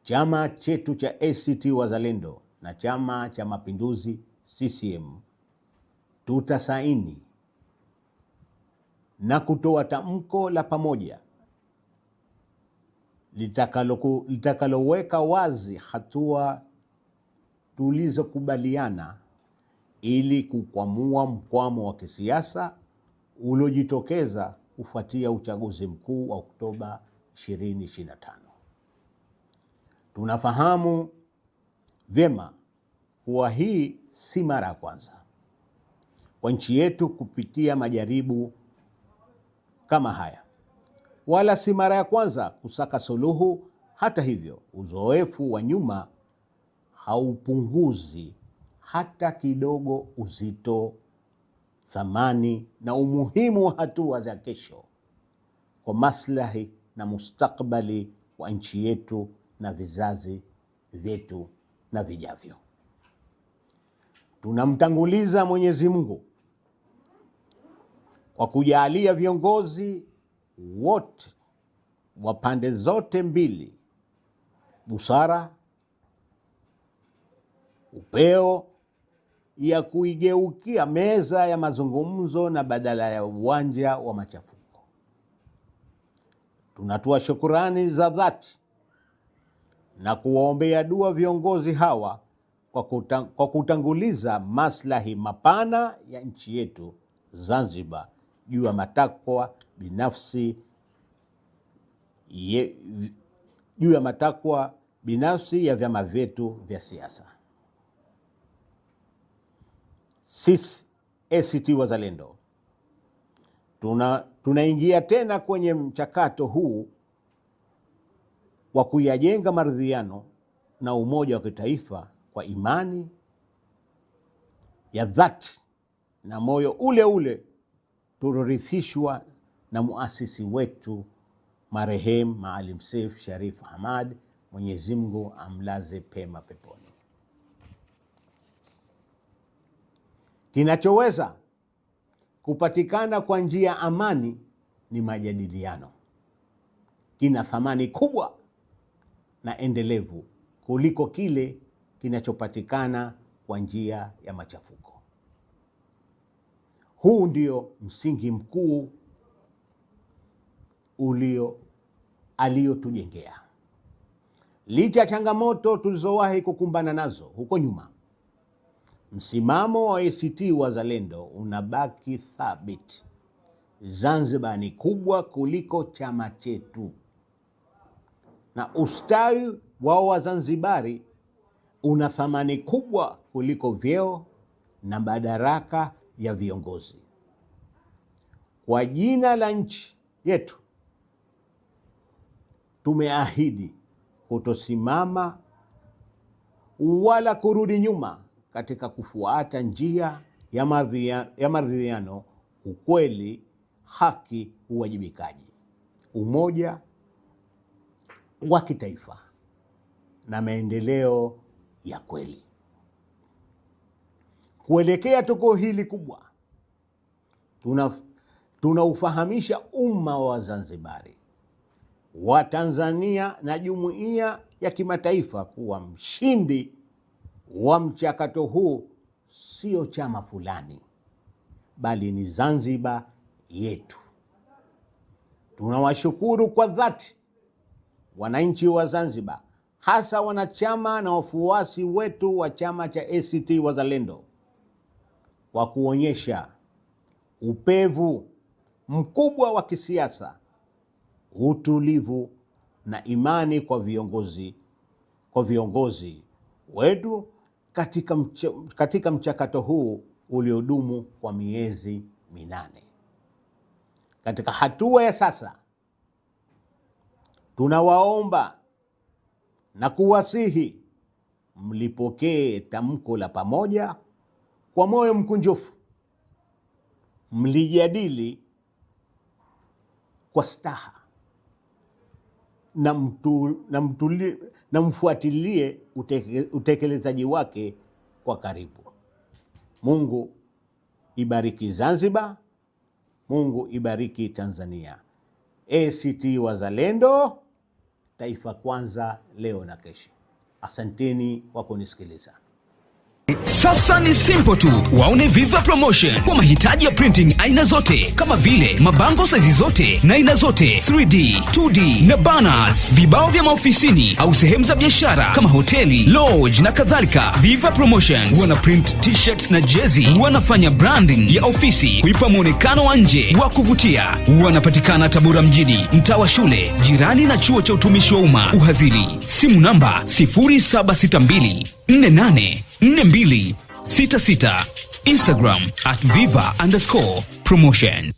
chama chetu cha ACT Wazalendo na Chama cha Mapinduzi CCM tutasaini na kutoa tamko la pamoja litakaloweka wazi hatua tulizokubaliana ili kukwamua mkwamo wa kisiasa uliojitokeza kufuatia uchaguzi mkuu wa Oktoba 2025. Tunafahamu vyema kuwa hii si mara ya kwanza kwa nchi yetu kupitia majaribu kama haya, wala si mara ya kwanza kusaka suluhu. Hata hivyo, uzoefu wa nyuma haupunguzi hata kidogo uzito, thamani na umuhimu wa hatua za kesho kwa maslahi na mustakabali wa nchi yetu na vizazi vyetu na vijavyo. Tunamtanguliza Mwenyezi Mungu kwa kujalia viongozi wote wa pande zote mbili busara, upeo ya kuigeukia meza ya mazungumzo na badala ya uwanja wa machafuko. Tunatoa shukurani za dhati na kuwaombea dua viongozi hawa kwa kutanguliza maslahi mapana ya nchi yetu Zanzibar juu ya matakwa binafsi ya vyama vyetu vya siasa. Sisi ACT Wazalendo tunaingia tena kwenye mchakato huu wa kuyajenga maridhiano na umoja wa kitaifa kwa imani ya dhati na moyo ule ule tulorithishwa na muasisi wetu marehemu Maalim Seif Sharif Hamad, Mwenyezi Mungu amlaze pema peponi. Kinachoweza kupatikana kwa njia ya amani ni majadiliano. Kina thamani kubwa na endelevu kuliko kile kinachopatikana kwa njia ya machafuko. Huu ndio msingi mkuu aliyotujengea. Licha ya changamoto tulizowahi kukumbana nazo huko nyuma, msimamo wa ACT Wazalendo unabaki thabiti. Zanzibar ni kubwa kuliko chama chetu, na ustawi wa Wazanzibari una thamani kubwa kuliko vyeo na madaraka ya viongozi. Kwa jina la nchi yetu tumeahidi kutosimama wala kurudi nyuma katika kufuata njia ya maridhiano, ukweli, haki, uwajibikaji, umoja wa kitaifa na maendeleo ya kweli. Kuelekea tukio hili kubwa, tunaufahamisha umma wa Zanzibari, wa Tanzania na jumuiya ya kimataifa kuwa mshindi wa mchakato huu sio chama fulani, bali ni Zanzibar yetu. Tunawashukuru kwa dhati wananchi wa Zanzibar, hasa wanachama na wafuasi wetu wa chama cha ACT Wazalendo kwa kuonyesha upevu mkubwa wa kisiasa, utulivu na imani kwa viongozi wetu katika mchakato huu uliodumu kwa miezi 8. Katika hatua ya sasa, tunawaomba na kuwasihi mlipokee tamko la pamoja kwa moyo mkunjufu, mlijadili kwa staha na mfuatilie utekelezaji wake kwa karibu. Mungu ibariki Zanzibar, Mungu ibariki Tanzania. ACT Wazalendo Taifa Kwanza, leo na kesho. Asanteni kwa kunisikiliza. Sasa ni simple tu, waone Viva Promotion kwa mahitaji ya printing aina zote, kama vile mabango size zote na aina zote, 3D, 2D na banners, vibao vya maofisini au sehemu za biashara kama hoteli, lodge na kadhalika. Viva Promotions wana print t-shirt na jezi, wanafanya branding ya ofisi kuipa muonekano wa nje wa kuvutia. Wanapatikana Tabora mjini, mtaa wa shule, jirani na chuo cha utumishi wa umma Uhazili. Simu namba 0762484266. Instagram @viva_promotion.